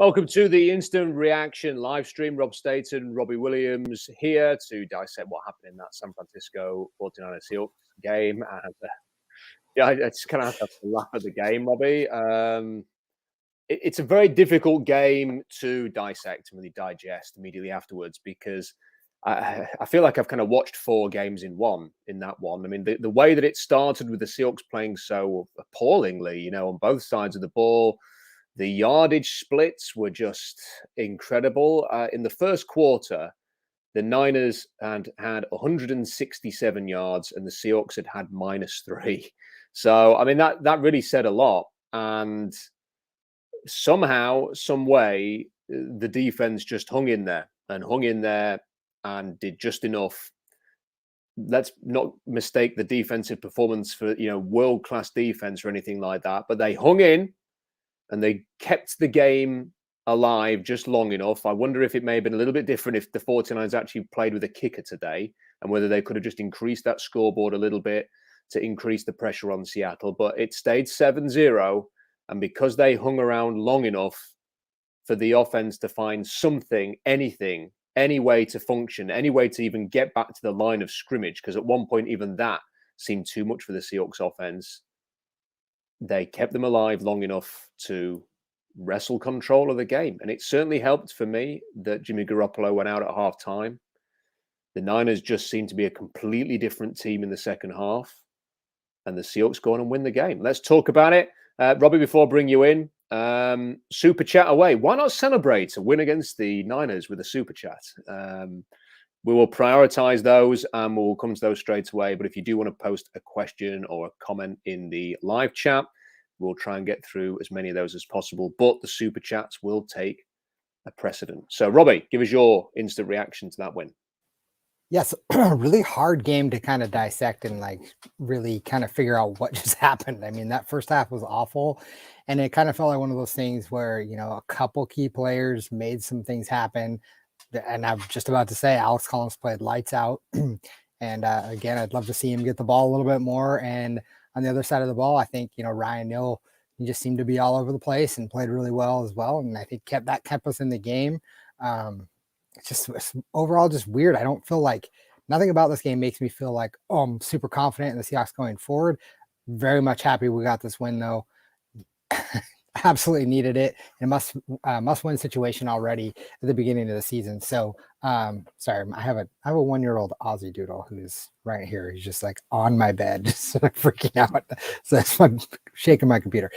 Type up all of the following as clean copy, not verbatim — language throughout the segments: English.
Welcome to the Instant Reaction live stream. Rob Staton, Robbie Williams here to dissect what happened in that San Francisco 49ers Seahawks game. And I just kind of have to laugh at the game, Robbie. It's a very difficult game to dissect and really digest immediately afterwards because I feel like I've kind of watched 4 games in that one. I mean, the way that it started with the Seahawks playing so appallingly, on both sides of the ball. The yardage splits were just incredible. In the first quarter, the Niners had 167 yards and the Seahawks had -3. So, I mean, that really said a lot. And somehow, some way, the defense just hung in there and did just enough. Let's not mistake the defensive performance for, world-class defense or anything like that. But they hung in. And they kept the game alive just long enough. I wonder if it may have been a little bit different if the 49ers actually played with a kicker today and whether they could have just increased that scoreboard a little bit to increase the pressure on Seattle. But it stayed 7-0. And because they hung around long enough for the offense to find something, anything, any way to function, any way to even get back to the line of scrimmage, because at one point even that seemed too much for the Seahawks offense. They kept them alive long enough to wrestle control of the game. And it certainly helped for me that Jimmy Garoppolo went out at halftime. The Niners just seemed to be a completely different team in the second half. And the Seahawks go on and win the game. Let's talk about it. Robbie, before I bring you in, super chat away. Why not celebrate a win against the Niners with a super chat? We will prioritize those and we'll come to those straight away. But if you do want to post a question or a comment in the live chat, we'll try and get through as many of those as possible. But the super chats will take a precedent. So, Robbie, give us your instant reaction to that win. Yes, really hard game to kind of dissect and really kind of figure out what just happened. I mean, that first half was awful. And it kind of felt like one of those things where, a couple key players made some things happen. And I'm just about to say Alex Collins played lights out. And again, I'd love to see him get the ball a little bit more. And on the other side of the ball, I think, Ryan Neal, he just seemed to be all over the place and played really well as well. And I think kept us in the game. It's overall just weird. I don't feel like nothing about this game makes me feel like, I'm super confident in the Seahawks going forward. Very much happy we got this win though. Absolutely needed it. A must-win situation already at the beginning of the season. So, sorry, I have a 1-year-old Aussie doodle who's right here. He's just on my bed, just freaking out. So that's why I'm shaking my computer.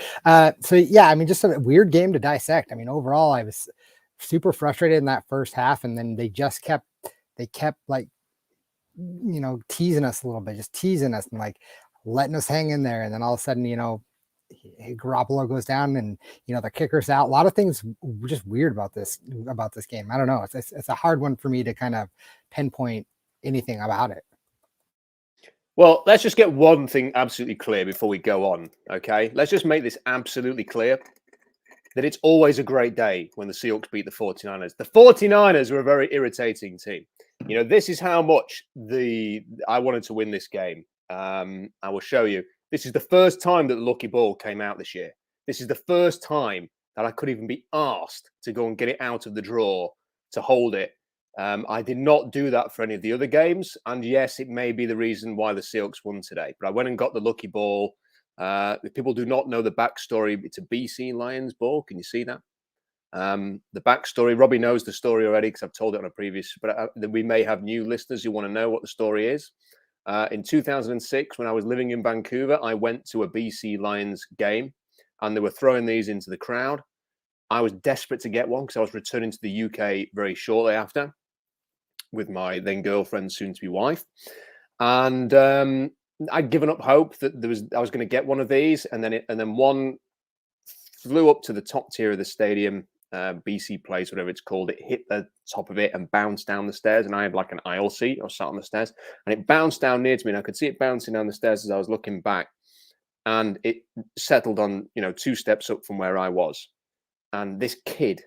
So yeah, I mean, just a weird game to dissect. I mean, overall, I was super frustrated in that first half, and then they kept teasing us a little bit, just teasing us and letting us hang in there. And then all of a sudden, Garoppolo goes down and the kicker's out. A lot of things were just weird about this game. I don't know. It's a hard one for me to kind of pinpoint anything about it. Well, let's just get one thing absolutely clear before we go on. Okay, let's just make this absolutely clear that it's always a great day when the Seahawks beat the 49ers. The 49ers are a very irritating team. This is how much I wanted to win this game. I will show you. This is the first time that the lucky ball came out this year. This is the first time that I could even be asked to go and get it out of the drawer to hold it. I did not do that for any of the other games. And yes, it may be the reason why the Seahawks won today. But I went and got the lucky ball. If people do not know the backstory, it's a BC Lions ball. Can you see that? The backstory, Robbie knows the story already because I've told it on a previous, but we may have new listeners who want to know what the story is. In 2006, when I was living in Vancouver, I went to a BC Lions game and they were throwing these into the crowd. I was desperate to get one because I was returning to the UK very shortly after with my then girlfriend, soon to be wife. And I'd given up hope that I was going to get one of these. And then one flew up to the top tier of the stadium, BC Place, whatever it's called. It hit the top of it and bounced down the stairs. And I had an aisle seat. I was sat on the stairs and it bounced down near to me. And I could see it bouncing down the stairs as I was looking back. And it settled on, 2 steps up from where I was. And this kid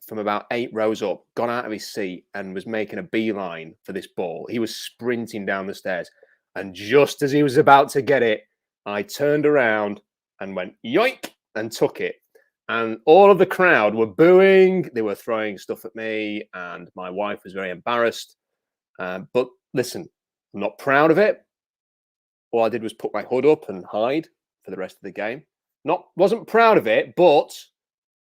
from about 8 rows up got out of his seat and was making a beeline for this ball. He was sprinting down the stairs. And just as he was about to get it, I turned around and went yoink and took it. and all of the crowd were booing. They were throwing stuff at me, and my wife was very embarrassed. But listen, I'm not proud of it. All I did was put my hood up and hide for the rest of the game. Wasn't proud of it, but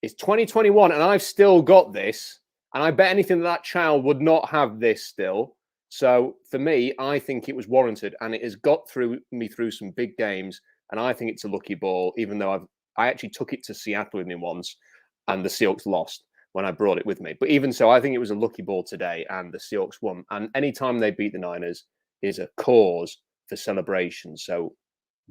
it's 2021 and I've still got this. And I bet anything that child would not have this still. So for me, I think it was warranted, and it has got me through some big games. And I think it's a lucky ball, even though I actually took it to Seattle with me once, and the Seahawks lost when I brought it with me. But even so, I think it was a lucky ball today, and the Seahawks won. And anytime they beat the Niners is a cause for celebration. So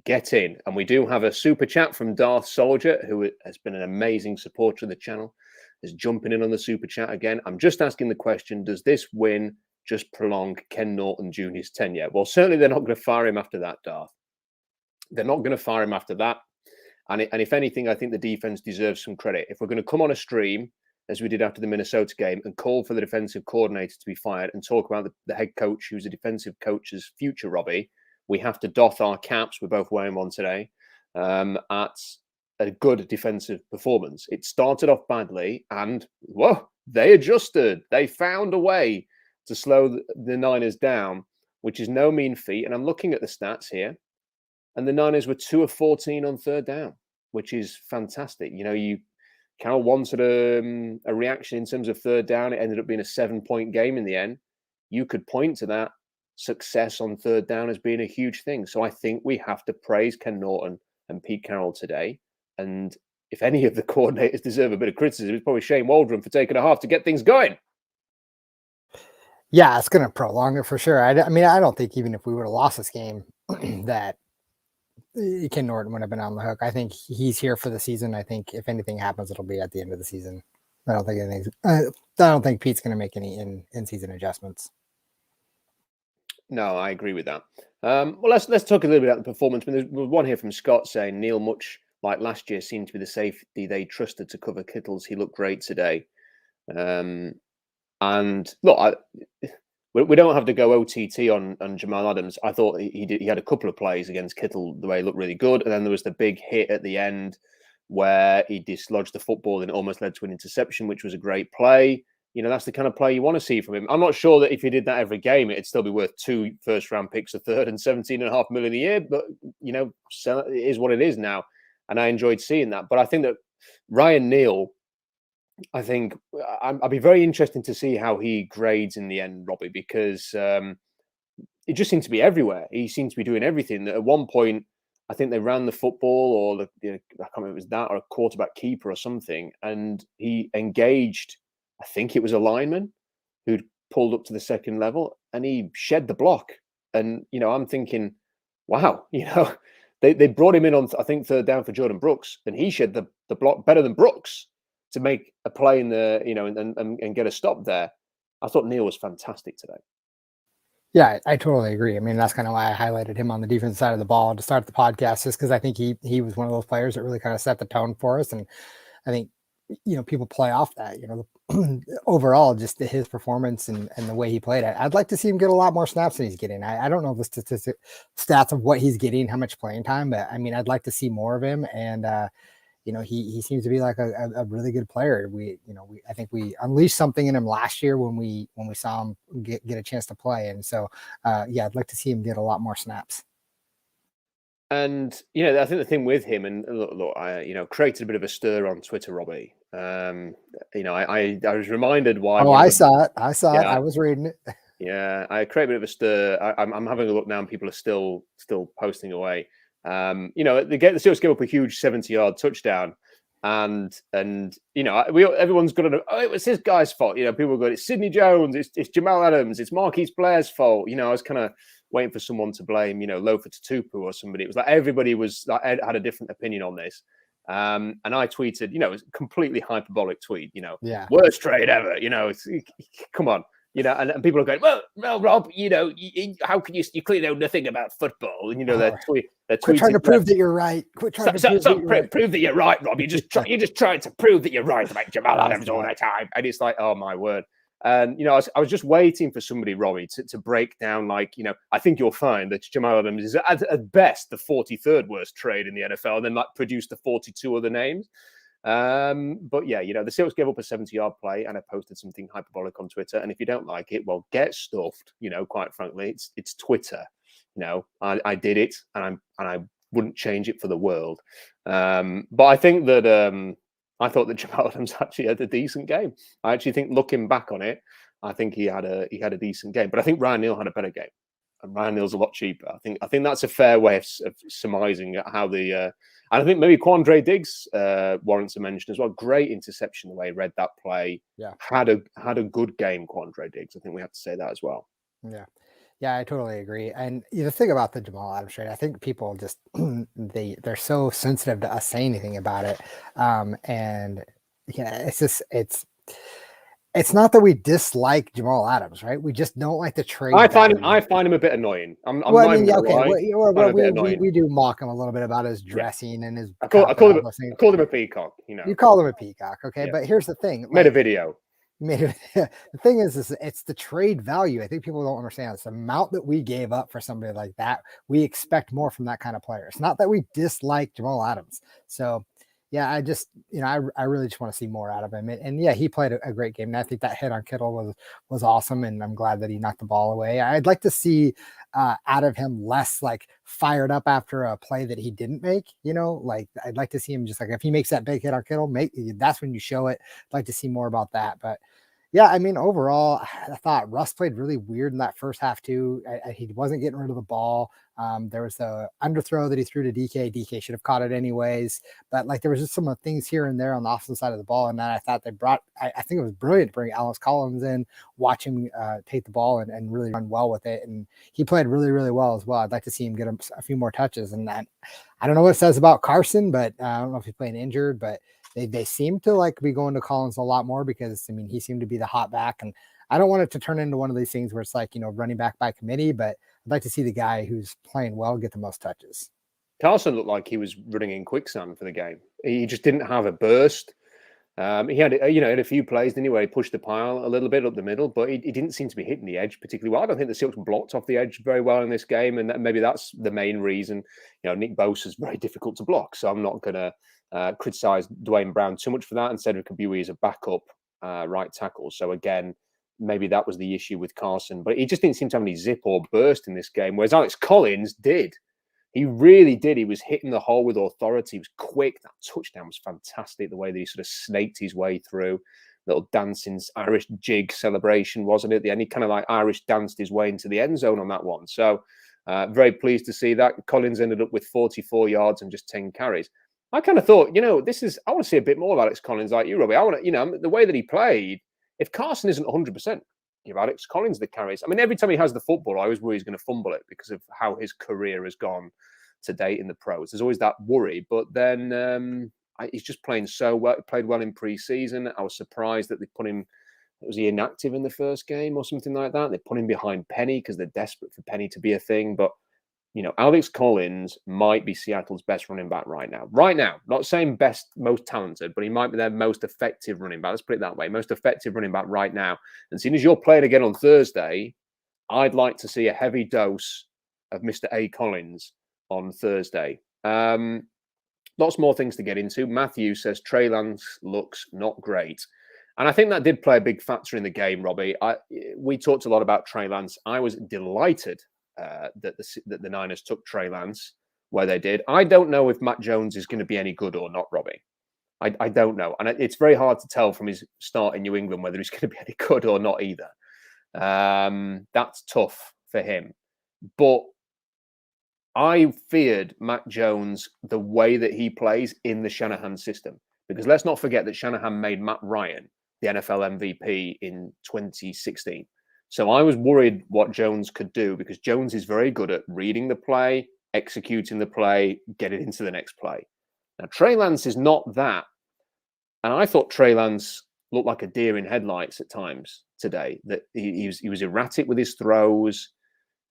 get in. And we do have a super chat from Darth Soldier, who has been an amazing supporter of the channel, is jumping in on the super chat again. I'm just asking the question, does this win just prolong Ken Norton Jr.'s tenure? Well, certainly they're not going to fire him after that, Darth. They're not going to fire him after that. And if anything, I think the defense deserves some credit. If we're going to come on a stream, as we did after the Minnesota game, and call for the defensive coordinator to be fired and talk about the head coach, who's a defensive coach's future, Robbie, we have to doff our caps. We're both wearing one today, at a good defensive performance. It started off badly, and whoa, they adjusted. They found a way to slow the Niners down, which is no mean feat. And I'm looking at the stats here, and the Niners were 2 of 14 on third down, which is fantastic. You know, Carroll wanted a reaction in terms of third down. It ended up being a 7-point game in the end. You could point to that success on third down as being a huge thing. So I think we have to praise Ken Norton and Pete Carroll today. And if any of the coordinators deserve a bit of criticism, it's probably Shane Waldron for taking a half to get things going. Yeah, it's going to prolong it for sure. I mean, I don't think even if we would have lost this game that Ken Norton would have been on the hook. I think he's here for the season. I think if anything happens, it'll be at the end of the season. I don't think Pete's going to make any in-season adjustments. No, I agree with that. Well, let's talk a little bit about the performance. I mean, there's one here from Scott saying Neal, much like last year, seemed to be the safety they trusted to cover Kittles. He looked great today. And look, we don't have to go OTT on Jamal Adams. I thought he had a couple of plays against Kittle the way he looked really good. And then there was the big hit at the end where he dislodged the football and it almost led to an interception, which was a great play. You know, that's the kind of play you want to see from him. I'm not sure that if he did that every game, it'd still be worth 2 first-round picks, a third, and $17.5 million a year. But, you know, so it is what it is now. And I enjoyed seeing that. But I think that Ryan Neal, I think I'll be very interested to see how he grades in the end, Robbie, because it just seemed to be everywhere. He seemed to be doing everything. At one point, I think they ran the football, or I can't remember if it was that, or a quarterback keeper or something, and he engaged, I think it was a lineman who'd pulled up to the second level, and he shed the block. And, you know, I'm thinking, wow, you know, they brought him in on, I think, third down for Jordan Brooks, and he shed the block better than Brooks to make a play in the, you know, and get a stop there. I thought Neal was fantastic today. Yeah, I totally agree. I mean, that's kind of why I highlighted him on the defense side of the ball to start the podcast, just because I think he was one of those players that really kind of set the tone for us. And I think, you know, people play off that, you know, overall, just his performance and the way he played. I'd like to see him get a lot more snaps than he's getting. I don't know the stats of what he's getting, how much playing time, but I mean, I'd like to see more of him. And, you know, he seems to be like a really good player. I think we unleashed something in him last year when we saw him get a chance to play. And so, yeah, I'd like to see him get a lot more snaps. And, you know, I think the thing with him, and look, I, you know, created a bit of a stir on Twitter, Robbie. You know, I was reminded why. Oh, I saw it. I was reading it. Yeah, I created a bit of a stir. I'm having a look now, and people are still posting away. You know, the Seahawks gave up a huge 70-yard touchdown, and you know, everyone's got to know, oh, it was his guy's fault. You know, people go, it's Sidney Jones, it's Jamal Adams, it's Marquise Blair's fault. You know, I was kind of waiting for someone to blame, you know, Lofa Tatupu or somebody. It was like everybody had a different opinion on this. And I tweeted, you know, it was a completely hyperbolic tweet, you know, yeah, worst trade ever. You know, come on. You know, and people are going, well, Rob, you know, how can you clearly know nothing about football? And, you know, they're quit trying to prove that you're right. Quit trying to prove that you're right, Rob. You're just trying to prove that you're right about Jamal Adams all the time. And it's like, oh, my word. And, you know, I was just waiting for somebody, Robbie, to break down, like, you know, I think you'll find that Jamal Adams is at best the 43rd worst trade in the NFL, and then like produce the 42 other names. But yeah, the Seahawks gave up a 70-yard play, and I posted something hyperbolic on Twitter. And if you don't like it, well, get stuffed. Quite frankly, it's Twitter. I did it, and I wouldn't change it for the world. But I think that I thought that Jamal Adams actually had a decent game. I actually think, looking back on it, I think he had a decent game. But I think Ryan Neal had a better game. And Ryan Neal's a lot cheaper. I think that's a fair way of surmising how the. And I think maybe Quandre Diggs warrants a mention as well. Great interception the way he read that play. Yeah, had a good game, Quandre Diggs. I think we have to say that as well. Yeah. Yeah, I totally agree. And the thing about the Jamal Adams trade, I think people just they're so sensitive to us saying anything about it. And it's not that we dislike Jamal Adams, right? We just don't like the trade. I find him a bit annoying. We do mock him a little bit about his dressing and his. I called him a peacock. You called him a peacock, okay? Yeah. But here's the thing: made a video. The thing is it's the trade value. I think people don't understand. It's the amount that we gave up for somebody like that. We expect more from that kind of player. It's not that we dislike Jamal Adams. So yeah, I just, I really just want to see more out of him. And yeah, he played a great game. And I think that hit on Kittle was awesome. And I'm glad that he knocked the ball away. I'd like to see out of him less like fired up after a play that he didn't make, like I'd like to see him just like, if he makes that big hit on Kittle, that's when you show it. I'd like to see more about that. But yeah, I mean, overall, I thought Russ played really weird in that first half too. He wasn't getting rid of the ball. There was the underthrow that he threw to DK. DK should have caught it anyways. But like there was just some things here and there on the opposite side of the ball. And then I thought I think it was brilliant to bring Alex Collins in, watch him take the ball and really run well with it. And he played really, really well as well. I'd like to see him get a few more touches. And I don't know what it says about Carson, but I don't know if he's playing injured, but they seem to like be going to Collins a lot more because, I mean, he seemed to be the hot back. And I don't want it to turn into one of these things where it's like, running back by committee, but I'd like to see the guy who's playing well get the most touches. Carson looked like he was running in quicksand for the game. He just didn't have a burst. He had, in a few plays anyway, he pushed the pile a little bit up the middle, but he didn't seem to be hitting the edge particularly well. I don't think the Seahawks blocked off the edge very well in this game, and maybe that's the main reason. Nick Bosa's very difficult to block, so I'm not going to criticize Dwayne Brown too much for that. And Cedric Abui is a backup right tackle, so again, maybe that was the issue with Carson. But he just didn't seem to have any zip or burst in this game, whereas Alex Collins did. He really did. He was hitting the hole with authority. He was quick. That touchdown was fantastic. The way that he sort of snaked his way through. Little dancing Irish jig celebration, wasn't it? At the end, he kind of like Irish danced his way into the end zone on that one. So very pleased to see that. Collins ended up with 44 yards and just 10 carries. I kind of thought, I want to see a bit more of Alex Collins like you, Robbie. I want to, the way that he played, if Carson isn't 100%, give Alex Collins the carries. I mean, every time he has the football, I always worry he's going to fumble it because of how his career has gone to date in the pros. There's always that worry. But then he's just playing so well. He played well in pre-season. I was surprised that they put him, was he inactive in the first game or something like that? They put him behind Penny because they're desperate for Penny to be a thing. But, Alex Collins might be Seattle's best running back right now. Right now, not saying best, most talented, but he might be their most effective running back. Let's put it that way. Most effective running back right now. And seeing as you're playing again on Thursday, I'd like to see a heavy dose of Mr. A. Collins on Thursday. Lots more things to get into. Matthew says Trey Lance looks not great. And I think that did play a big factor in the game, Robbie. We talked a lot about Trey Lance. I was delighted that the Niners took Trey Lance where they did. I don't know if Matt Jones is going to be any good or not, Robbie. I don't know. And it's very hard to tell from his start in New England whether he's going to be any good or not either. That's tough for him. But I feared Matt Jones the way that he plays in the Shanahan system. Because let's not forget that Shanahan made Matt Ryan the NFL MVP in 2016. So I was worried what Jones could do because Jones is very good at reading the play, executing the play, getting into the next play. Now, Trey Lance is not that. And I thought Trey Lance looked like a deer in headlights at times today. That he was erratic with his throws.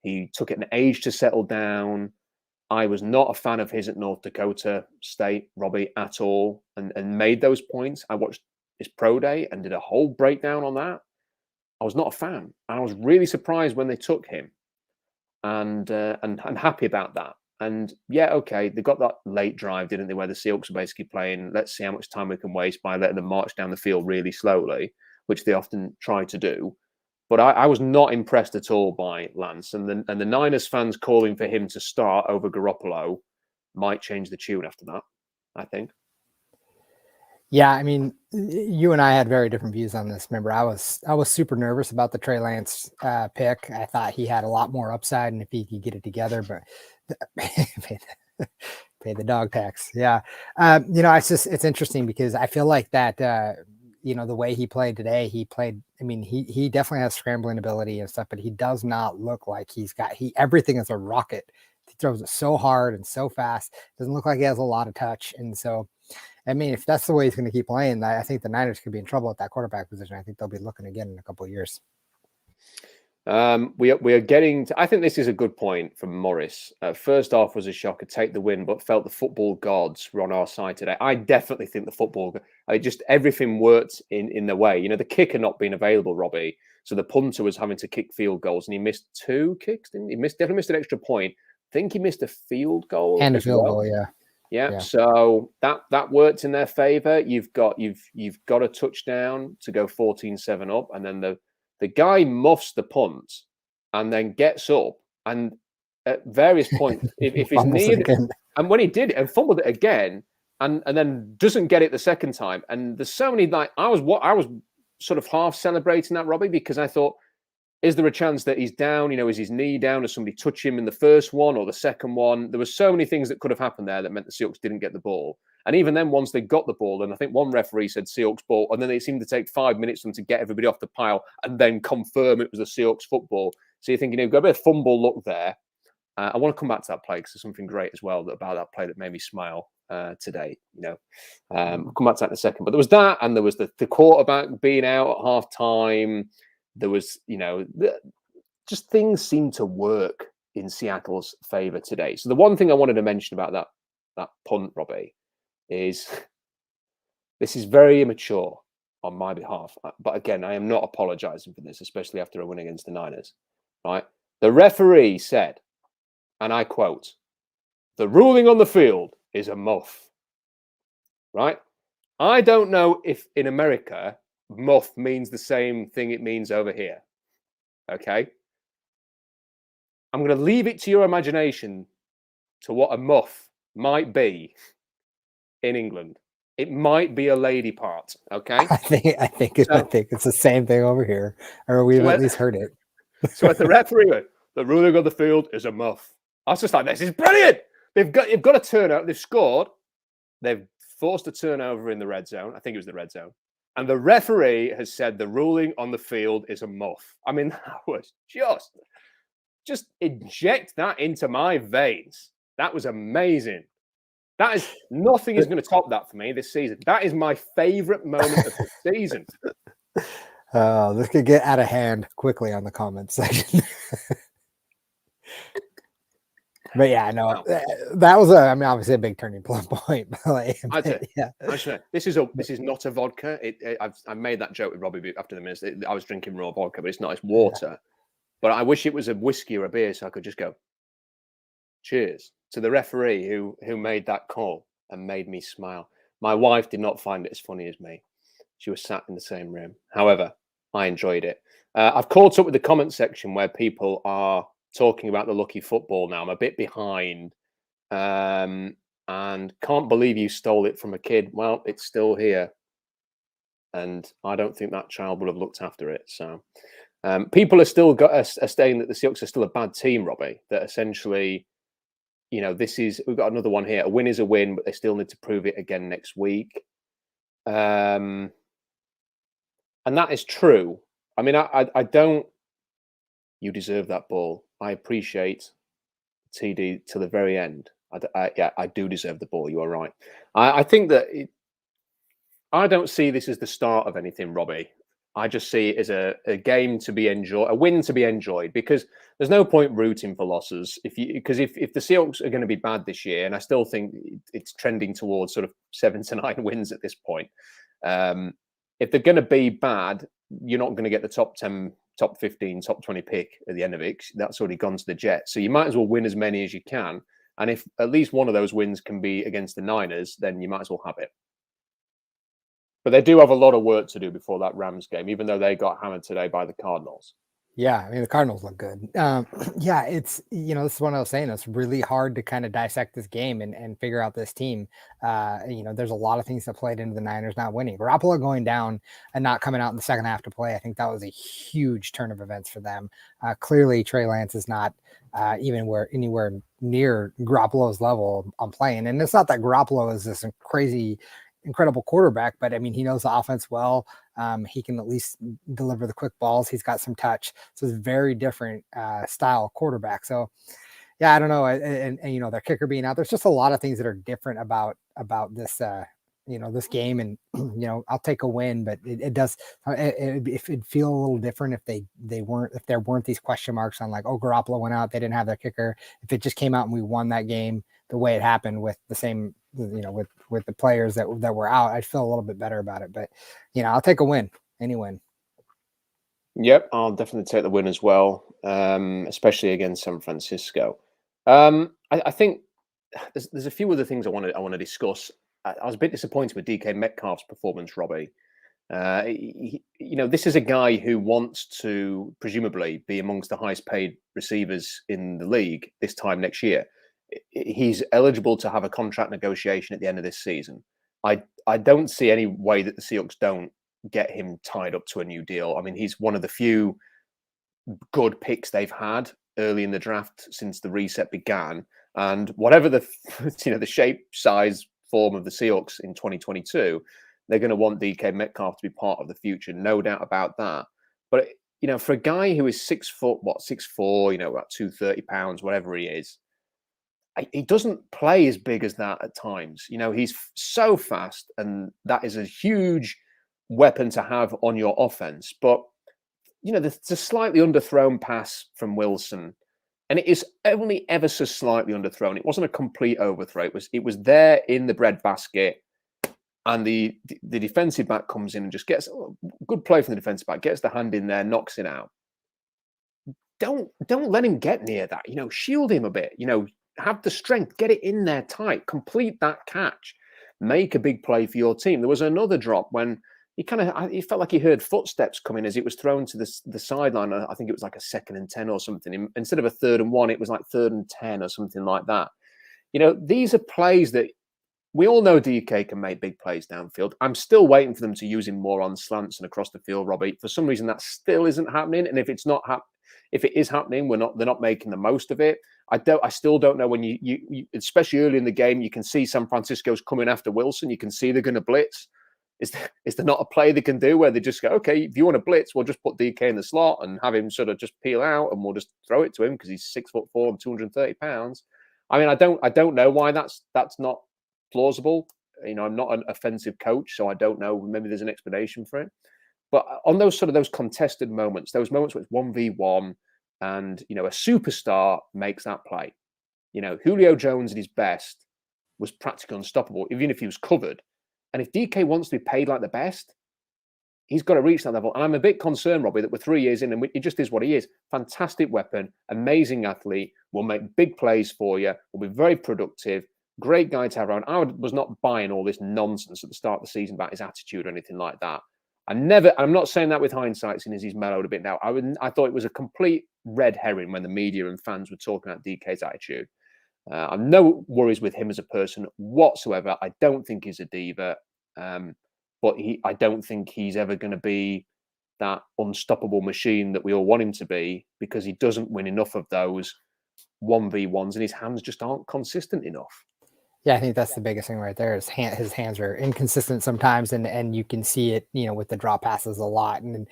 He took it an age to settle down. I was not a fan of his at North Dakota State, Robbie, at all, and made those points. I watched his pro day and did a whole breakdown on that. I was not a fan. And I was really surprised when they took him and happy about that. And yeah, okay, they got that late drive, didn't they, where the Seahawks were basically playing, let's see how much time we can waste by letting them march down the field really slowly, which they often try to do. But I was not impressed at all by Lance. And the Niners fans calling for him to start over Garoppolo might change the tune after that, I think. Yeah, I mean, you and I had very different views on this. Remember, I was super nervous about the Trey Lance pick. I thought he had a lot more upside, and if he could get it together, but pay the dog tax. Yeah, it's interesting because I feel like that. The way he played today, I mean, he definitely has scrambling ability and stuff, but he does not look like everything is a rocket. He throws it so hard and so fast. Doesn't look like he has a lot of touch, and so. I mean, if that's the way he's going to keep playing, I think the Niners could be in trouble at that quarterback position. I think they'll be looking again in a couple of years. We are getting to, I think this is a good point from Morris. First off was a shocker, take the win, but felt the football gods were on our side today. I definitely think everything worked in the way. The kicker not being available, Robbie. So the punter was having to kick field goals, and he missed 2 kicks, didn't he? Definitely missed an extra point. I think he missed a field goal. And a field goal, yeah. Yeah, so that worked in their favor. You've got a touchdown to go 14-7 up, and then the guy muffs the punt and then gets up, and at various points, if his knee and when he did it and fumbled it again, and then doesn't get it the second time, and there's so many I was sort of half celebrating that, Robbie, because I thought, is there a chance that he's down? Is his knee down? Does somebody touch him in the first one or the second one? There were so many things that could have happened there that meant the Seahawks didn't get the ball. And even then, once they got the ball, and I think one referee said Seahawks ball, and then it seemed to take 5 minutes for them to get everybody off the pile and then confirm it was the Seahawks football. So you're thinking, you've got a bit of fumble look there. I want to come back to that play because there's something great as well about that play that made me smile today. We'll come back to that in a second. But there was that, and there was the quarterback being out at half time. There was, just things seemed to work in Seattle's favor today. So the one thing I wanted to mention about that punt, Robbie, is this is very immature on my behalf. But again, I am not apologizing for this, especially after a win against the Niners, right? The referee said, and I quote, "The ruling on the field is a muff," right? I don't know if in America, muff means the same thing it means over here. Okay. I'm going to leave it to your imagination to what a muff might be in England. It might be a lady part. Okay. I think it's the same thing over here, or we've at least heard it. So at the referee, the ruling on the field is a muff. I was just like, this is brilliant. You've got a turnover. They've scored. They've forced a turnover in the red zone. I think it was the red zone. And the referee has said the ruling on the field is a muff. I mean, that was just inject that into my veins. That was amazing. Nothing is going to top that for me this season. That is my favorite moment of the season. This could get out of hand quickly on the comments section. But yeah, no, that was obviously a big turning point. This is not a vodka. I made that joke with Robbie after the minutes. I was drinking raw vodka, but it's not. It's water. Yeah. But I wish it was a whiskey or a beer, so I could just go, cheers to the referee who made that call and made me smile. My wife did not find it as funny as me. She was sat in the same room. However, I enjoyed it. I've caught up with the comment section where people are talking about the lucky football now. I'm a bit behind and can't believe you stole it from a kid. Well, it's still here. And I don't think that child would have looked after it. So people are still saying that the Seahawks are still a bad team, Robbie, that essentially, we've got another one here. A win is a win, but they still need to prove it again next week. And that is true. I mean, I don't, you deserve that ball. I appreciate TD to the very end. I do deserve the ball. You are right. I think that I don't see this as the start of anything, Robbie. I just see it as a game to be enjoyed, a win to be enjoyed, because there's no point rooting for losses. If the Seahawks are going to be bad this year, and I still think it's trending towards sort of 7 to 9 wins at this point. If they're going to be bad, you're not going to get the top 10, top 15, top 20 pick at the end of it. That's already gone to the Jets. So you might as well win as many as you can And if at least one of those wins can be against the Niners, then you might as well have it. But they do have a lot of work to do before that Rams game, even though they got hammered today by the Cardinals. Yeah, I mean, the Cardinals look good. Yeah, it's, this is what I was saying. It's really hard to kind of dissect this game and figure out this team. There's a lot of things that played into the Niners not winning. Garoppolo going down and not coming out in the second half to play, I think that was a huge turn of events for them. Clearly, Trey Lance is not anywhere near Garoppolo's level on playing. And it's not that Garoppolo is this incredible quarterback, but I mean, he knows the offense well. He can at least deliver the quick balls. He's got some touch. So it's a very different style quarterback. So yeah, I don't know. And their kicker being out, there's just a lot of things that are different about this, this game. And, I'll take a win, but it does, it'd feel a little different if if there weren't these question marks on like, oh, Garoppolo went out, they didn't have their kicker. If it just came out and we won that game the way it happened with the same, with the players that were out, I'd feel a little bit better about it. But, I'll take a win, any win. Yep, I'll definitely take the win as well, especially against San Francisco. I think there's a few other things I want to discuss. I was a bit disappointed with DK Metcalf's performance, Robbie. This is a guy who wants to presumably be amongst the highest paid receivers in the league this time next year. He's eligible to have a contract negotiation at the end of this season. I don't see any way that the Seahawks don't get him tied up to a new deal. I mean, he's one of the few good picks they've had early in the draft since the reset began. And whatever the the shape, size, form of the Seahawks in 2022, they're going to want DK Metcalf to be part of the future, no doubt about that. But for a guy who is 6 foot, 6'4", about 230 pounds, whatever he is, he doesn't play as big as that at times. He's so fast, and that is a huge weapon to have on your offense. But there's a slightly underthrown pass from Wilson, and it is only ever so slightly underthrown. It wasn't a complete overthrow. It was there in the breadbasket, and the defensive back comes in and just gets good play from the defensive back, gets the hand in there, knocks it out. Don't let him get near that. Shield him a bit. Have the strength, get it in there tight, complete that catch, make a big play for your team. There was another drop when he felt like he heard footsteps coming as it was thrown to the sideline. I think it was like a 2nd and 10 or something. Instead of a 3rd and 1, it was like 3rd and 10 or something like that. These are plays that we all know DK can make big plays downfield. I'm still waiting for them to use him more on slants and across the field, Robbie. For some reason, that still isn't happening. And if it's not if it is happening, they're not making the most of it. I still don't know when you especially early in the game, you can see San Francisco's coming after Wilson. You can see they're going to blitz. Is there not a play they can do where they just go, okay, if you want to blitz, we'll just put DK in the slot and have him sort of just peel out, and we'll just throw it to him because he's 6'4" and 230 pounds. I mean, I don't know why that's not plausible. I'm not an offensive coach, so I don't know. Maybe there's an explanation for it. But on those contested moments, those moments where it's 1v1 and, a superstar makes that play. Julio Jones at his best was practically unstoppable, even if he was covered. And if DK wants to be paid like the best, he's got to reach that level. And I'm a bit concerned, Robbie, that we're 3 years in and it just is what he is. Fantastic weapon, amazing athlete, will make big plays for you, will be very productive, great guy to have around. I was not buying all this nonsense at the start of the season about his attitude or anything like that. I'm not saying that with hindsight, seeing as he's mellowed a bit now. I thought it was a complete red herring when the media and fans were talking about DK's attitude. I've no worries with him as a person whatsoever. I don't think he's a diva, but I don't think he's ever going to be that unstoppable machine that we all want him to be, because he doesn't win enough of those 1v1s and his hands just aren't consistent enough. Yeah, I think that's the biggest thing right there. Is his hands are inconsistent sometimes, and you can see it, with the drop passes a lot. And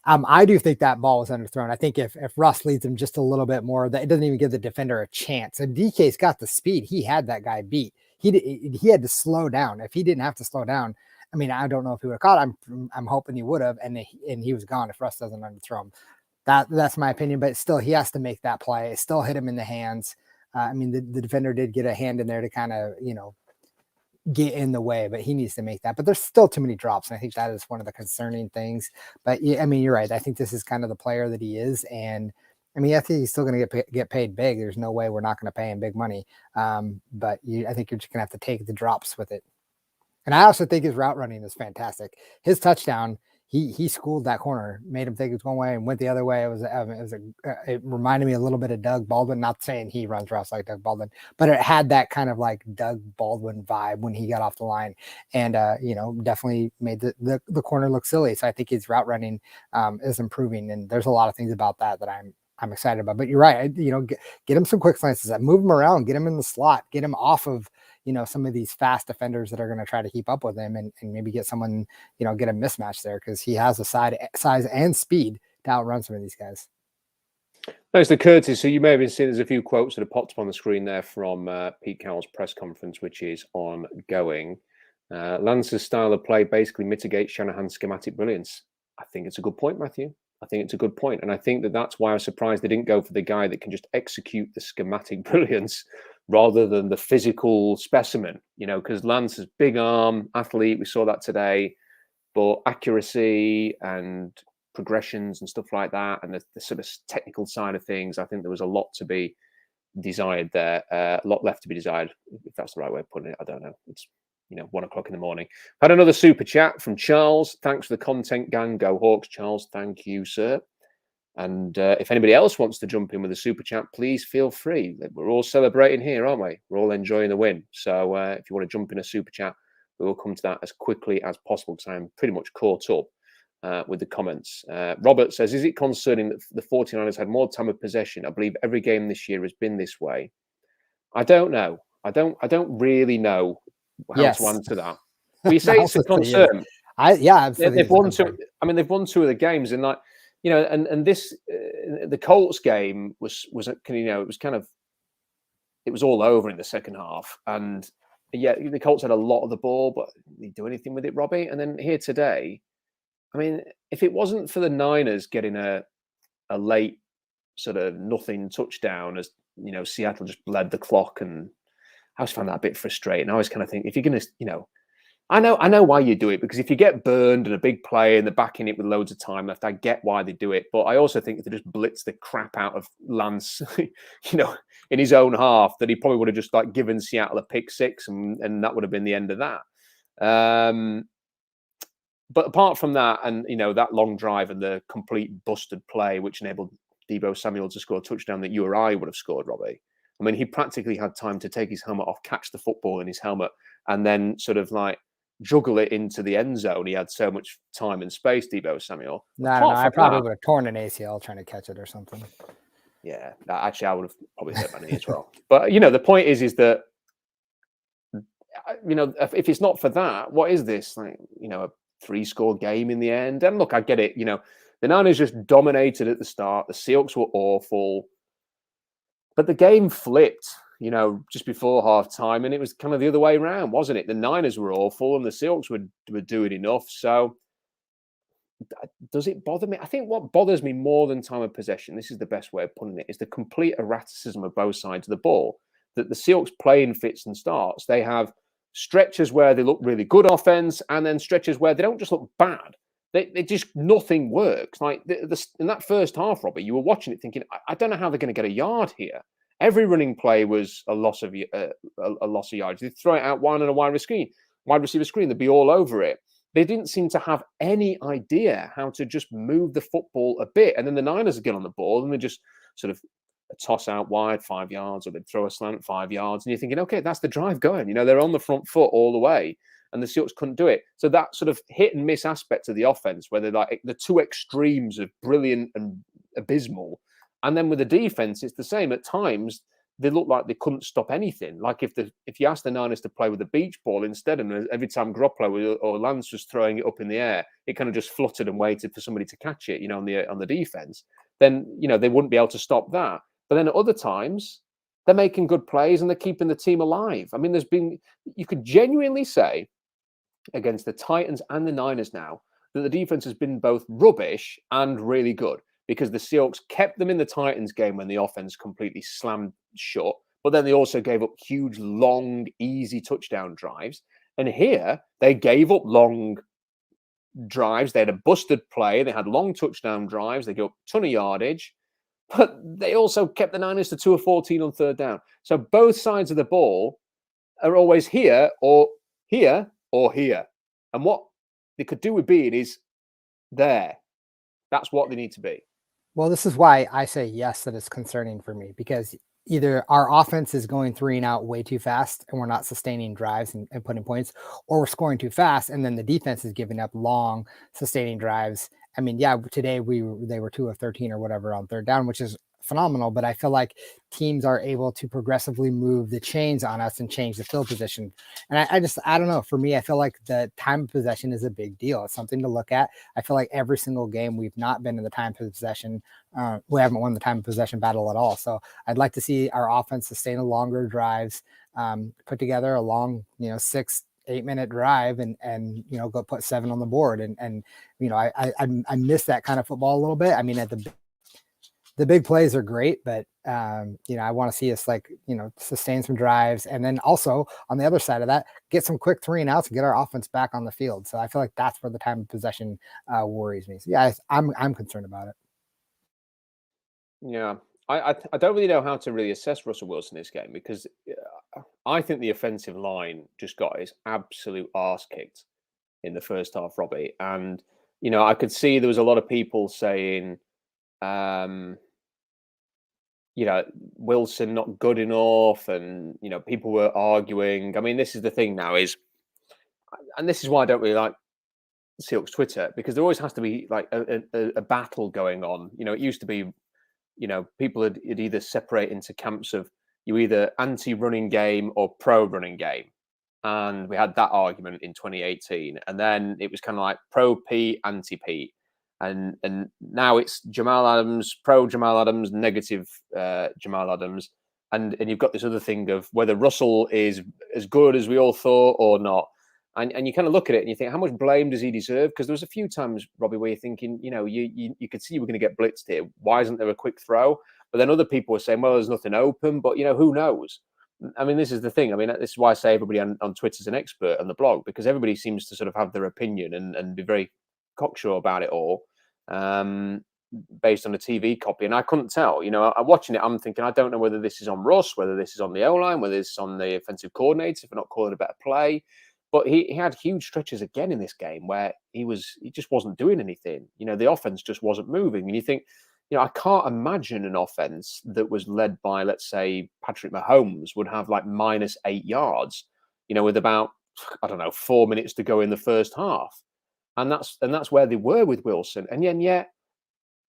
I do think that ball was underthrown. I think if Russ leads him just a little bit more, that it doesn't even give the defender a chance. And DK's got the speed; he had that guy beat. He had to slow down. If he didn't have to slow down, I mean, I don't know if he would have caught. I'm hoping he would have, and he was gone if Russ doesn't underthrow him. That's my opinion. But still, he has to make that play. It still hit him in the hands. I mean, the defender did get a hand in there to kind of, get in the way, but he needs to make that. But there's still too many drops, and I think that is one of the concerning things. But yeah, I mean, you're right. I think this is kind of the player that he is, and I mean, I think he's still going to get paid big. There's no way we're not going to pay him big money. But I think you're just going to have to take the drops with it. And I also think his route running is fantastic. His touchdown, he schooled that corner, made him think it was one way and went the other way. It reminded me a little bit of Doug Baldwin. Not saying he runs routes like Doug Baldwin, but it had that kind of like Doug Baldwin vibe when he got off the line, and definitely made the corner look silly. So I think his route running is improving, and there's a lot of things about that I'm excited about. But you're right, get him some quick slances, move him around, get him in the slot, get him off of some of these fast defenders that are going to try to keep up with him, and maybe get someone, get a mismatch there, because he has the size and speed to outrun some of these guys. Thanks to Curtis. So you may have been seeing there's a few quotes that have popped up on the screen there from Pete Carroll's press conference, which is ongoing. Lance's style of play basically mitigates Shanahan's schematic brilliance. I think it's a good point, Matthew. I think it's a good point. And I think that's why I was surprised they didn't go for the guy that can just execute the schematic brilliance rather than the physical specimen, because Lance is big arm athlete. We saw that today, but accuracy and progressions and stuff like that, and the sort of technical side of things, I think there was a lot to be desired there, a lot left to be desired, if that's the right way of putting it. I don't know. It's 1 o'clock in the morning. Had another super chat from Charles. Thanks for the content, gang. Go Hawks, Charles. Thank you, sir. And if anybody else wants to jump in with a super chat, please feel free. We're all celebrating here, aren't we? We're all enjoying the win. So if you want to jump in a super chat, we will come to that as quickly as possible, because I'm pretty much caught up with the comments. Robert says, is it concerning that the 49ers had more time of possession? I believe every game this year has been this way. I don't know. I don't really know how to answer that. But you say it's a concern. They've won two. I mean, they've won 2 of the games, and like, and this the Colts game was it was all over in the second half, and yeah, the Colts had a lot of the ball, but did they do anything with it, Robbie? And then here today, I mean, if it wasn't for the Niners getting a late sort of nothing touchdown, as Seattle just bled the clock, and I always found that a bit frustrating. I always kind of think, if you're going to, I know why you do it, because if you get burned and a big play and they're backing it with loads of time left, I get why they do it. But I also think if they just blitz the crap out of Lance, in his own half, that he probably would have just like given Seattle a pick 6, and that would have been the end of that. But apart from that, and that long drive and the complete busted play, which enabled Deebo Samuel to score a touchdown that you or I would have scored, Robbie. I mean, he practically had time to take his helmet off, catch the football in his helmet, and then sort of like juggle it into the end zone. He had so much time and space, Deebo Samuel. No, I probably would have torn an ACL trying to catch it or something. Yeah, actually, I would have probably hurt my knee as well. But the point is that if it's not for that, what is this? Like, a 3-score game in the end. And look, I get it. The Niners just dominated at the start. The Seahawks were awful, but the game flipped, just before halftime, and it was kind of the other way around, wasn't it? The Niners were awful, and the Seahawks were doing enough. So, does it bother me? I think what bothers me more than time of possession, this is the best way of putting it, is the complete erraticism of both sides of the ball. That the Seahawks play in fits and starts. They have stretches where they look really good offense, and then stretches where they don't just look bad. They just, nothing works. Like in that first half, Robbie, you were watching it thinking, I don't know how they're going to get a yard here. Every running play was a loss of yards. They'd throw it out wide on a wide receiver screen. They'd be all over it. They didn't seem to have any idea how to just move the football a bit. And then the Niners would get on the ball and they just sort of toss out wide 5 yards, or they'd throw a slant 5 yards. And you're thinking, okay, that's the drive going. They're on the front foot all the way. And the Seahawks couldn't do it. So that sort of hit and miss aspect of the offense, where they're like the 2 extremes of brilliant and abysmal. And then with the defense, it's the same. At times, they look like they couldn't stop anything. Like if you ask the Niners to play with a beach ball instead, and every time Garoppolo or Lance was throwing it up in the air, it kind of just fluttered and waited for somebody to catch it, on the defense. Then they wouldn't be able to stop that. But then at other times, they're making good plays and they're keeping the team alive. I mean, you could genuinely say against the Titans and the Niners now that the defense has been both rubbish and really good, because the Seahawks kept them in the Titans game when the offense completely slammed shut, but then they also gave up huge, long, easy touchdown drives. And here, they gave up long drives. They had a busted play. They had long touchdown drives. They gave up a ton of yardage. but they also kept the Niners to 2 of 14 on third down. So both sides of the ball are always here or here or here. And what they could do with being is there. That's what they need to be. Well, this is why I say yes, that it's concerning for me, because either our offense is going 3 and out way too fast and we're not sustaining drives and putting points, or we're scoring too fast and then the defense is giving up long sustaining drives. I mean, yeah, today they were 2 of 13 or whatever on third down, which is phenomenal, but I feel like teams are able to progressively move the chains on us and change the field position. And I don't know. For me, I feel like the time of possession is a big deal. It's something to look at. I feel like every single game we've not been in the time of possession. We haven't won the time of possession battle at all. So I'd like to see our offense sustain a longer drives, put together a long, 6-8 minute drive and go put 7 on the board. And I miss that kind of football a little bit. I mean, the big plays are great, but I want to see us sustain some drives, and then also on the other side of that, get some quick 3 and outs and get our offense back on the field. So I feel like that's where the time of possession worries me. So yeah, I'm concerned about it. Yeah, I don't really know how to really assess Russell Wilson this game, because I think the offensive line just got his absolute arse kicked in the first half, Robbie. And I could see there was a lot of people saying, Wilson not good enough, and people were arguing. I mean, this is the thing now and this is why I don't really like Seahawks Twitter, because there always has to be like a battle going on. It used to be, people would either separate into camps of you either anti-running game or pro-running game, and we had that argument in 2018, and then it was kind of like pro-P, anti-P. And now it's Jamal Adams, pro Jamal Adams, negative Jamal Adams. And you've got this other thing of whether Russell is as good as we all thought or not. And you kind of look at it and you think, how much blame does he deserve? Because there was a few times, Robbie, where you're thinking, you could see you were going to get blitzed here. Why isn't there a quick throw? But then other people were saying, well, there's nothing open. But, who knows? I mean, this is the thing. I mean, this is why I say everybody on Twitter is an expert on the blog, because everybody seems to sort of have their opinion and be very cocksure about it all, based on a TV copy. And I couldn't tell. I'm watching it, I'm thinking, I don't know whether this is on Russ, whether this is on the O-line, whether it's on the offensive coordinator for not calling a better play. But he had huge stretches again in this game where he just wasn't doing anything. The offense just wasn't moving. And you think, I can't imagine an offense that was led by, let's say, Patrick Mahomes would have like -8 yards, with about, 4 minutes to go in the first half. And that's where they were with Wilson. And yet,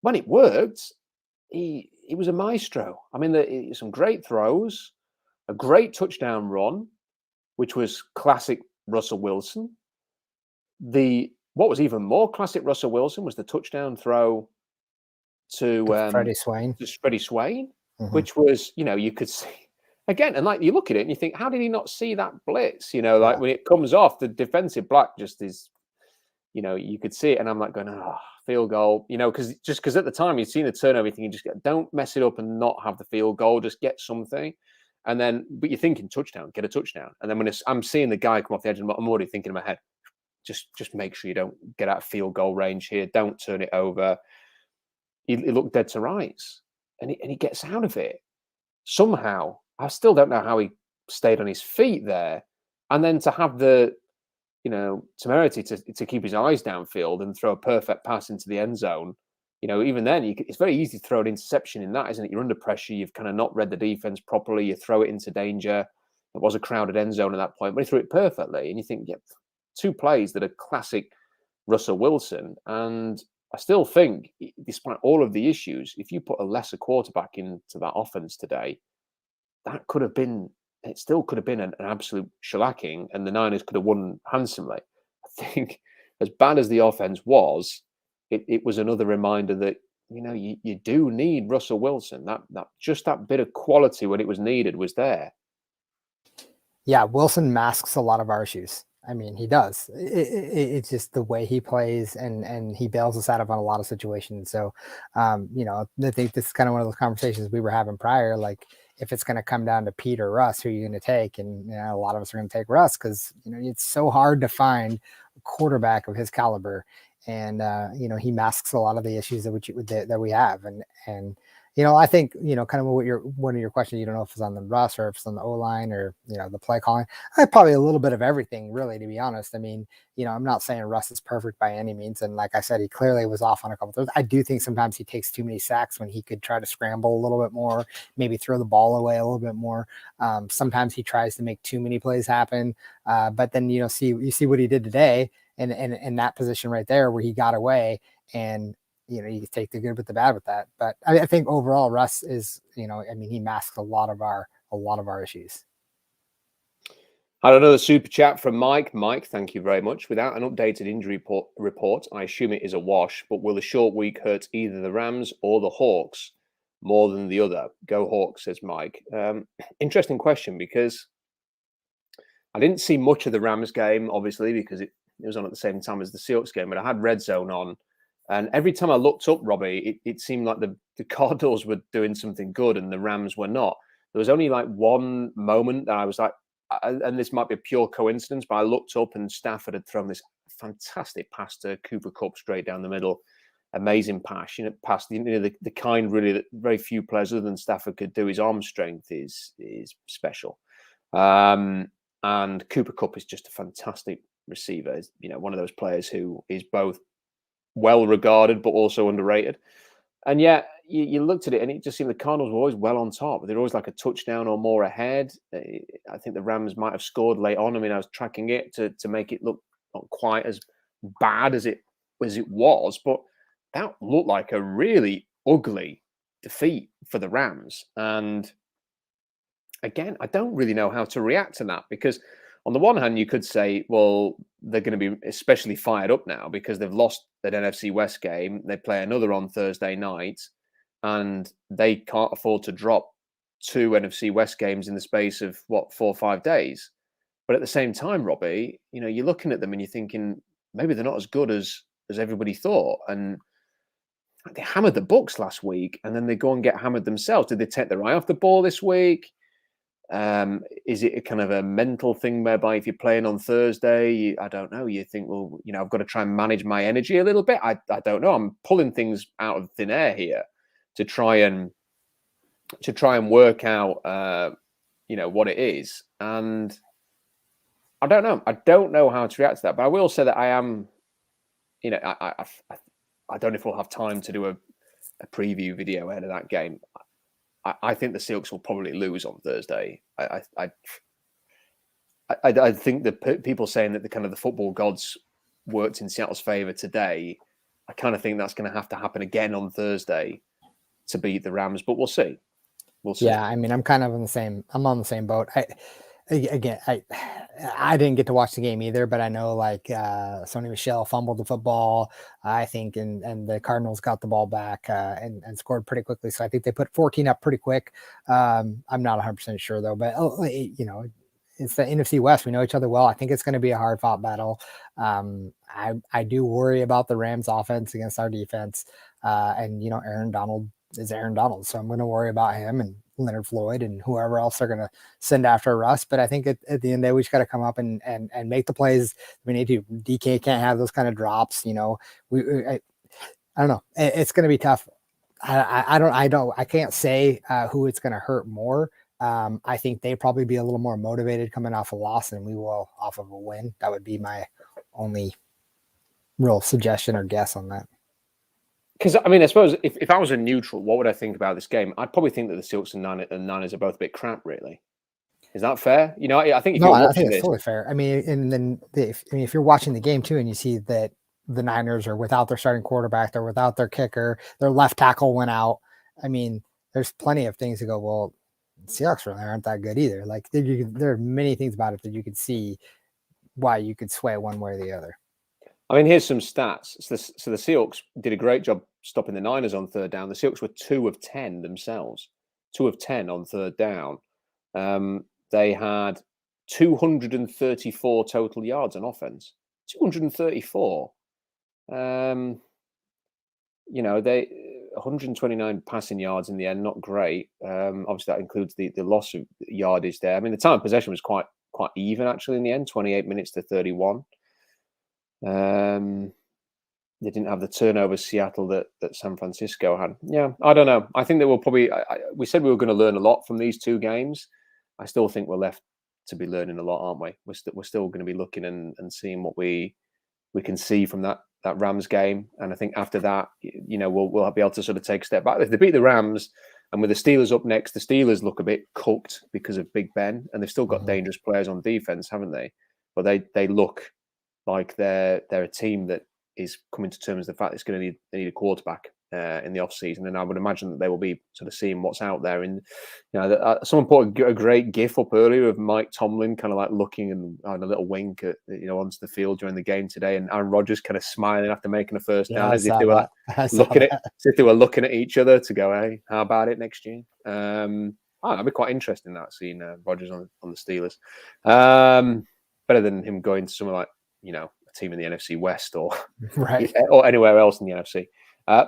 when it worked, he was a maestro. I mean, some great throws, a great touchdown run, which was classic Russell Wilson. What was even more classic Russell Wilson was the touchdown throw to Freddie Swain. Mm-hmm. Which was, you could see again, and like you look at it and you think, how did he not see that blitz? Like when it comes off, the defensive back just is. You could see it, and I'm like going, field goal, because at the time you'd seen the turnover, you think you just don't mess it up and not have the field goal, just get something. And then, but you're thinking touchdown, get a touchdown. And then when I'm seeing the guy come off the edge, I'm already thinking in my head, just make sure you don't get out of field goal range here. Don't turn it over. He looked dead to rights, and he gets out of it somehow. I still don't know how he stayed on his feet there. And then to have the temerity to keep his eyes downfield and throw a perfect pass into the end zone. Even then, it's very easy to throw an interception in that, isn't it? You're under pressure. You've kind of not read the defense properly. You throw it into danger. It was a crowded end zone at that point, but he threw it perfectly. And you think, 2 plays that are classic Russell Wilson. And I still think, despite all of the issues, if you put a lesser quarterback into that offense today, it still could have been an absolute shellacking, and the Niners could have won handsomely. I think, as bad as the offense was, it was another reminder that you do need Russell Wilson. That just that bit of quality when it was needed was there. Yeah, Wilson masks a lot of our issues. I mean, he does. It's just the way he plays, and he bails us out of on a lot of situations. So, I think this is kind of one of those conversations we were having prior. Like, if it's going to come down to Pete or Russ, who are you going to take? And a lot of us are going to take Russ because it's so hard to find a quarterback of his caliber, and he masks a lot of the issues that we have, and I think, kind of one of your questions, you don't know if it's on the Russ or if it's on the O-line or, the play calling. Probably a little bit of everything, really, to be honest. I mean, I'm not saying Russ is perfect by any means. And like I said, he clearly was off on a couple of throws. I do think sometimes he takes too many sacks when he could try to scramble a little bit more, maybe throw the ball away a little bit more. Sometimes he tries to make too many plays happen. But then, you see what he did today in that position right there where he got away, and you take the good with the bad with that. But I think overall Russ is, he masks a lot of our issues. I had another super chat from Mike. Mike, thank you very much. Without an updated injury report, I assume it is a wash, but will the short week hurt either the Rams or the Hawks more than the other? Go Hawks, says Mike. Interesting question, because I didn't see much of the Rams game, obviously, because it was on at the same time as the Seahawks game, but I had Red Zone on. And every time I looked up, Robbie, it seemed like the Cardinals were doing something good and the Rams were not. There was only like one moment that I was like, and this might be a pure coincidence, but I looked up and Stafford had thrown this fantastic pass to Cooper Kupp straight down the middle. Amazing pass, pass, the kind really that very few players other than Stafford could do. His arm strength is special. And Cooper Kupp is just a fantastic receiver. He's, one of those players who is both well regarded but also underrated. And yet you looked at it and it just seemed the Cardinals were always well on top. They're always like a touchdown or more ahead. I think the Rams might have scored late on. I mean, I was tracking it to make it look not quite as bad as it was, but that looked like a really ugly defeat for the Rams. And again, I don't really know how to react to that, because on the one hand, you could say, well, they're going to be especially fired up now because they've lost that NFC West game. They play another on Thursday night, and they can't afford to drop 2 NFC West games in the space of, 4 or 5 days. But at the same time, Robbie, you're looking at them and you're thinking maybe they're not as good as everybody thought. And they hammered the Bucs last week, and then they go and get hammered themselves. Did they take their eye off the ball this week? Is it a kind of a mental thing whereby if you're playing on Thursday, I don't know, you think, well, I've got to try and manage my energy a little bit. I don't know. I'm pulling things out of thin air here to try and work out, what it is. And I don't know. I don't know how to react to that. But I will say that I am, I don't know if we'll have time to do a preview video ahead of that game. I think the Seahawks will probably lose on Thursday. I think that people saying that the football gods worked in Seattle's favor today, I kind of think that's going to have to happen again on Thursday to beat the Rams. But we'll see. We'll see. Yeah, I mean, I'm on the same boat. I didn't get to watch the game either, but I know Sony Michel fumbled the football, I think, and the Cardinals got the ball back and scored pretty quickly. So I think they put 14 up pretty quick. I'm not 100% sure though, but it's the NFC West. We know each other well. I think it's going to be a hard fought battle. I do worry about the Rams offense against our defense. And Aaron Donald is Aaron Donald. So I'm going to worry about him and Leonard Floyd and whoever else they're going to send after Russ. But I think at the end of the day, we just got to come up and make the plays we need to. DK can't have those kind of drops. I don't know. It's going to be tough. I can't say who it's going to hurt more. I think they probably be a little more motivated coming off a loss than we will off of a win. That would be my only real suggestion or guess on that. Because, I suppose if I was a neutral, what would I think about this game? I'd probably think that the Seahawks and Niners are both a bit crap, really. Is that fair? I think I think it's totally fair. I mean, and then if you're watching the game too, and you see that the Niners are without their starting quarterback, they're without their kicker, their left tackle went out. I mean, there's plenty of things to go, well, Seahawks really aren't that good either. There are many things about it that you could see why you could sway one way or the other. Here's some stats. So the Seahawks did a great job stopping the Niners on third down. The Seahawks were 2 of 10 themselves, 2 of 10 on third down. They had 234 total yards on offense. 234. They 129 passing yards in the end, not great. Obviously, that includes the loss of yardage there. The time of possession was quite even actually in the end, 28 minutes to 31. they didn't have the turnover Seattle that San Francisco had. Yeah, I don't know. I think that we'll probably. We said we were going to learn a lot from these two games. I still think we're left to be learning a lot, aren't we? We're still going to be looking and seeing what we can see from that Rams game. And I think after that, we'll be able to sort of take a step back. If they beat the Rams, and with the Steelers up next, the Steelers look a bit cooked because of Big Ben, and they've still got dangerous players on defense, haven't they? But they look like they're a team that is coming to terms with the fact it's going to need a quarterback in the off season, and I would imagine that they will be sort of seeing what's out there. And someone put a great GIF up earlier of Mike Tomlin kind of like looking and a little wink at onto the field during the game today, and Aaron Rodgers kind of smiling after making a first down, as if they were looking at each other to go, "Hey, how about it next year?" That'd be quite interesting seeing Rodgers on the Steelers. Better than him going to somewhere like a team in the NFC West or anywhere else in the NFC.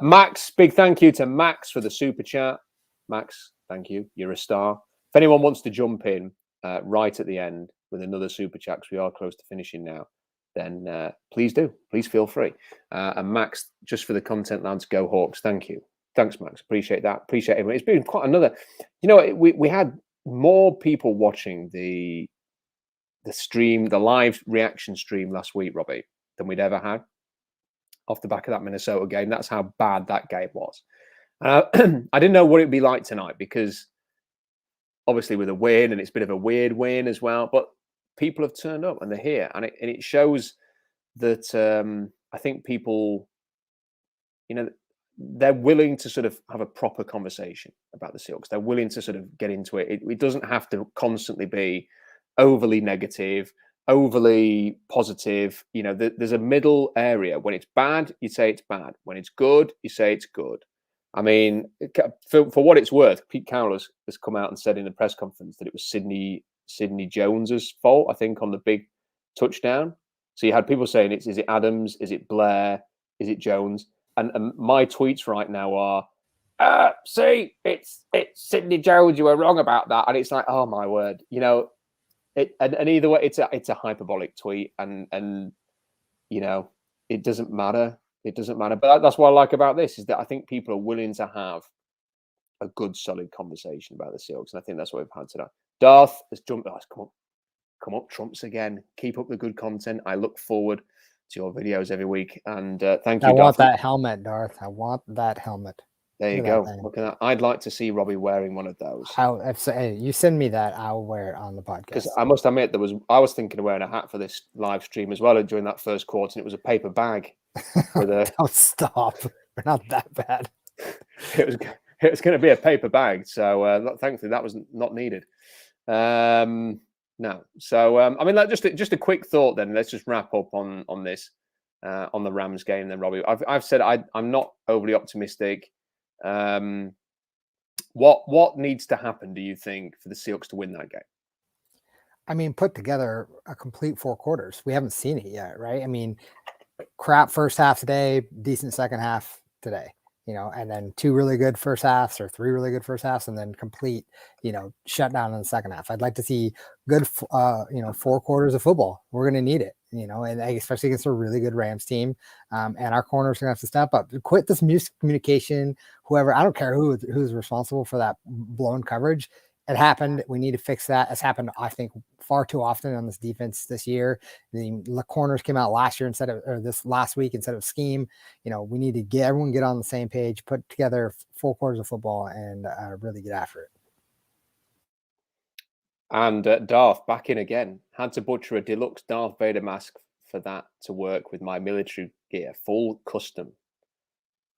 Max, big thank you to Max for the super chat. Max, thank you. You're a star. If anyone wants to jump in right at the end with another super chat, because we are close to finishing now, then please do. Please feel free. And Max, just for the content lads, go Hawks. Thank you. Thanks, Max. Appreciate that. Appreciate it. It's been quite another. We had more people watching the stream, the live reaction stream last week, Robbie, than we'd ever had off the back of that Minnesota game. That's how bad that game was. I didn't know what it'd be like tonight, because obviously with a win, and it's a bit of a weird win as well, but people have turned up and they're here, and it shows that I think people, they're willing to sort of have a proper conversation about the Seahawks. They're willing to sort of get into it. It doesn't have to constantly be overly negative, overly positive. There's a middle area. When it's bad, you say it's bad. When it's good, you say it's good. I mean, for what it's worth, Pete Carroll has come out and said in the press conference that it was Sidney Jones's fault, I think, on the big touchdown. So you had people saying, is it Adams? Is it Blair? Is it Jones? And my tweets right now are, see, it's Sidney Jones. You were wrong about that. And it's like, oh my word, and either way, it's a hyperbolic tweet, and it doesn't matter. It doesn't matter. But that's what I like about this, is that I think people are willing to have a good, solid conversation about the Seahawks, and I think that's what we've had today. Darth has jumped. Come up, Trumps again. Keep up the good content. I look forward to your videos every week, and thank you. I want that helmet, Darth. I want that helmet. There you go. Look at that. I'd like to see Robbie wearing one of those. Hey, you send me that, I'll wear it on the podcast. Because I must admit, I was thinking of wearing a hat for this live stream as well during that first quarter, and it was a paper bag. Don't stop. We're not that bad. It was going to be a paper bag, so thankfully that was not needed. No, so I mean, just a quick thought. Then let's just wrap up on this on the Rams game. Then, Robbie, I've said I'm not overly optimistic. What needs to happen, do you think, for the Seahawks to win that game? I mean, put together a complete 4 quarters. We haven't seen it yet, right? I mean, crap first half today, decent second half today, and then 2 really good first halves or 3 really good first halves, and then complete, shutdown in the second half. I'd like to see good, 4 quarters of football. We're going to need it, and especially against a really good Rams team. And our corners are going to have to step up. Quit this miscommunication. Whoever, I don't care who's responsible for that blown coverage. It happened. We need to fix that. It's happened, I think, far too often on this defense this year. The corners came out last year this last week instead of scheme. We need to get on the same page, put together 4 quarters of football, and really get after it. And Darth back in again. Had to butcher a deluxe Darth Vader mask for that to work with my military gear. Full custom.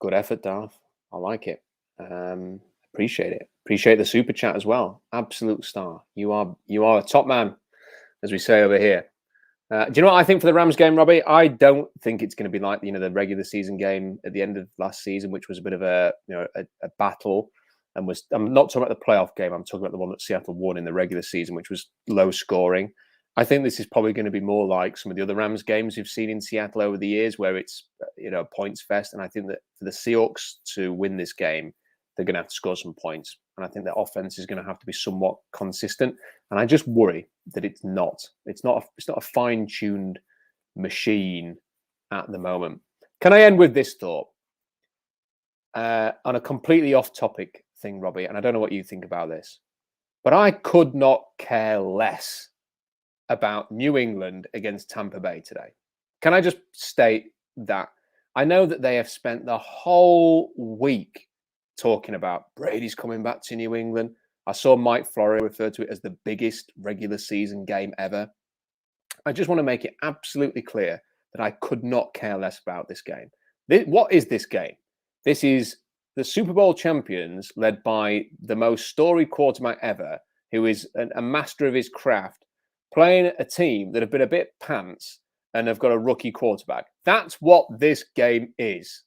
Good effort, Darth. I like it. Appreciate it. Appreciate the super chat as well. Absolute star. You are a top man, as we say over here. Do you know what I think for the Rams game, Robbie? I don't think it's going to be like the regular season game at the end of last season, which was a bit of a battle. And I'm not talking about the playoff game. I'm talking about the one that Seattle won in the regular season, which was low scoring. I think this is probably going to be more like some of the other Rams games you've seen in Seattle over the years, where it's points fest. And I think that for the Seahawks to win this game, they're going to have to score some points. And I think the offense is going to have to be somewhat consistent. And I just worry that it's not. It's not a fine-tuned machine at the moment. Can I end with this thought? On a completely off-topic thing, Robbie, and I don't know what you think about this, but I could not care less about New England against Tampa Bay today. Can I just state that I know that they have spent the whole week talking about Brady's coming back to New England. I saw Mike Florio refer to it as the biggest regular season game ever. I just want to make it absolutely clear that I could not care less about this game. What is this game? This is the Super Bowl champions led by the most storied quarterback ever, who is a master of his craft, playing a team that have been a bit pants and have got a rookie quarterback. That's what this game is.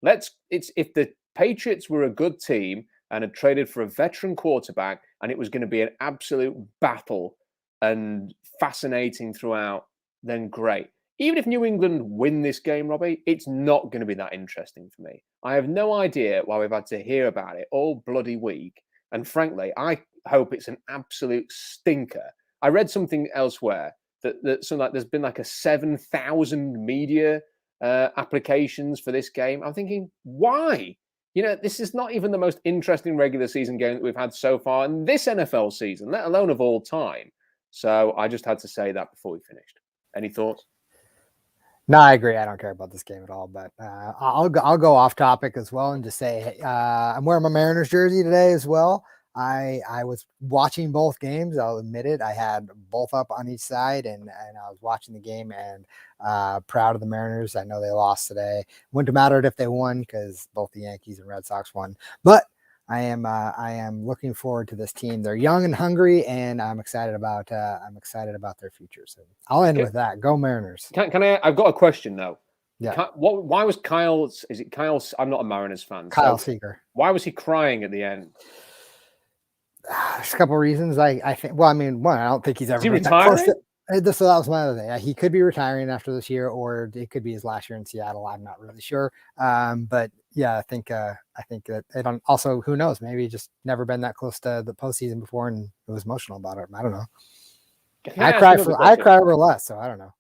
If the Patriots were a good team and had traded for a veteran quarterback and it was going to be an absolute battle and fascinating throughout, then great. Even if New England win this game, Robbie, it's not going to be that interesting for me. I have no idea why we've had to hear about it all bloody week. And frankly, I hope it's an absolute stinker. I read something elsewhere that there's been like a 7,000 media applications for this game. I'm thinking, why? This is not even the most interesting regular season game that we've had so far in this NFL season, let alone of all time. So I just had to say that before we finished. Any thoughts? No, I agree. I don't care about this game at all, but I'll go off topic as well and just say I'm wearing my Mariners jersey today as well. I was watching both games. I'll admit it. I had both up on each side, and I was watching the game and proud of the Mariners. I know they lost today. Wouldn't have mattered if they won because both the Yankees and Red Sox won. But I am looking forward to this team. They're young and hungry, and I'm excited about their future. So I'll end with that. Go Mariners. Can I? I've got a question though. Yeah. Why was Kyle? Is it Kyle? I'm not a Mariners fan. Kyle Seager. Why was he crying at the end? There's a couple of reasons. I think. Well, I mean, one, I don't think he's ever. Is he retiring? So that was my other thing. He could be retiring after this year, or it could be his last year in Seattle. I'm not really sure. But yeah, I think that it also, who knows? Maybe he just never been that close to the postseason before, and it was emotional about it. I don't know. I cry over less, so I don't know.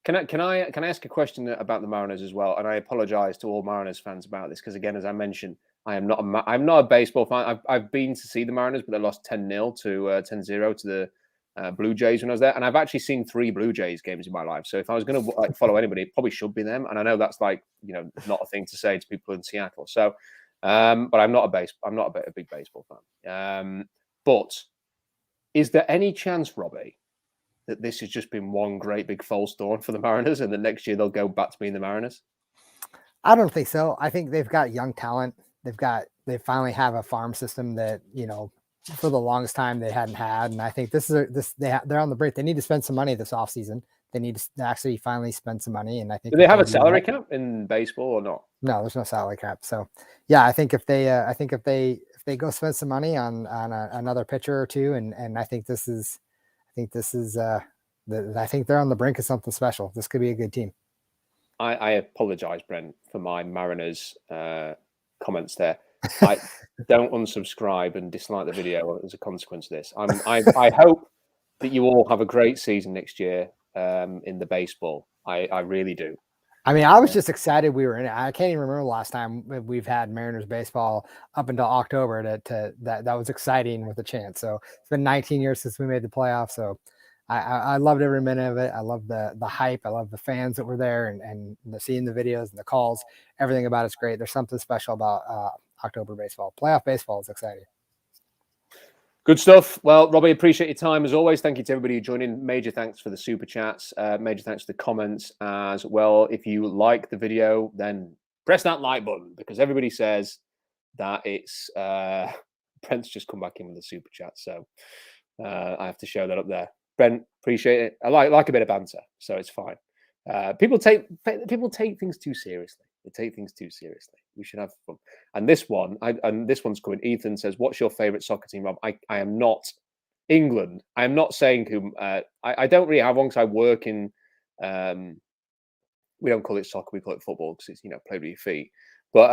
Can I ask a question about the Mariners as well? And I apologize to all Mariners fans about this because, again, as I mentioned, I'm not a baseball fan. I've been to see the Mariners, but they lost 10-0 to 10-0 to the Blue Jays when I was there, and I've actually seen 3 Blue Jays games in my life. So if I was going to follow anybody, it probably should be them. And I know that's not a thing to say to people in Seattle. So, but I'm not a big baseball fan. But is there any chance, Robbie, that this has just been one great big false dawn for the Mariners, and the next year they'll go back to being the Mariners? I don't think so. I think they've got young talent. They finally have a farm system that, for the longest time they hadn't had. And I think they're on the brink. They need to spend some money this offseason. They need to actually finally spend some money. And I think, do they have a salary cap in baseball or not? No, there's no salary cap. So yeah, I think if they go spend some money on another pitcher or two, and I think they're on the brink of something special. This could be a good team. I apologize, Brent, for my Mariners comments there. I don't unsubscribe and dislike the video as a consequence of this. I hope that you all have a great season next year in the baseball. I really do. I mean, I was just excited we were in it. I can't even remember the last time we've had Mariners baseball up until October. That was exciting with a chance. So it's been 19 years since we made the playoffs. So I loved every minute of it. I love the hype. I love the fans that were there and seeing the videos and the calls. Everything about it's great. There's something special about October baseball. Playoff baseball is exciting. Good stuff. Well, Robbie, appreciate your time as always. Thank you to everybody who joined in. Major thanks for the super chats. Major thanks for the comments as well. If you like the video, then press that like button because everybody says that it's Brent's just come back in with the super chat. So I have to show that up there. Brent, appreciate it. I like a bit of banter, so it's fine. People take things too seriously. They take things too seriously. We should have fun. And this one's coming. Ethan says, "What's your favorite soccer team, Rob?" I am not England. I am not saying who. I don't really have one because I work in. We don't call it soccer. We call it football because it's played with your feet. But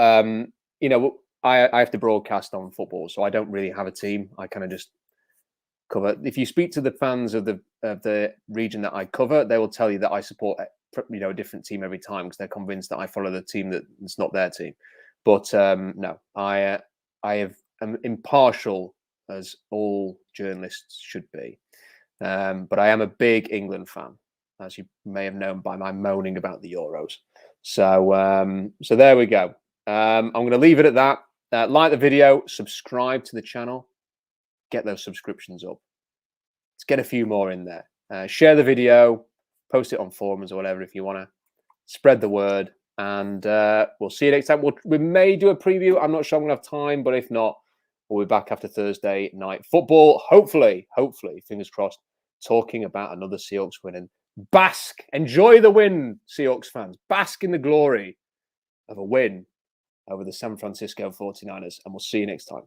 I have to broadcast on football, so I don't really have a team. I kind of just cover. If you speak to the fans of the region that I cover, they will tell you that I support a different team every time because they're convinced that I follow the team that's not their team. But no, I am impartial, as all journalists should be. But I am a big England fan, as you may have known by my moaning about the Euros. So so there we go. I'm going to leave it at that. Like the video, subscribe to the channel, get those subscriptions up. Let's get a few more in there. Share the video, post it on forums or whatever if you want to. Spread the word, and we'll see you next time. We may do a preview. I'm not sure I'm going to have time, but if not, we'll be back after Thursday night football. Hopefully, fingers crossed, talking about another Seahawks win. And bask, enjoy the win, Seahawks fans. Bask in the glory of a win over the San Francisco 49ers. And we'll see you next time.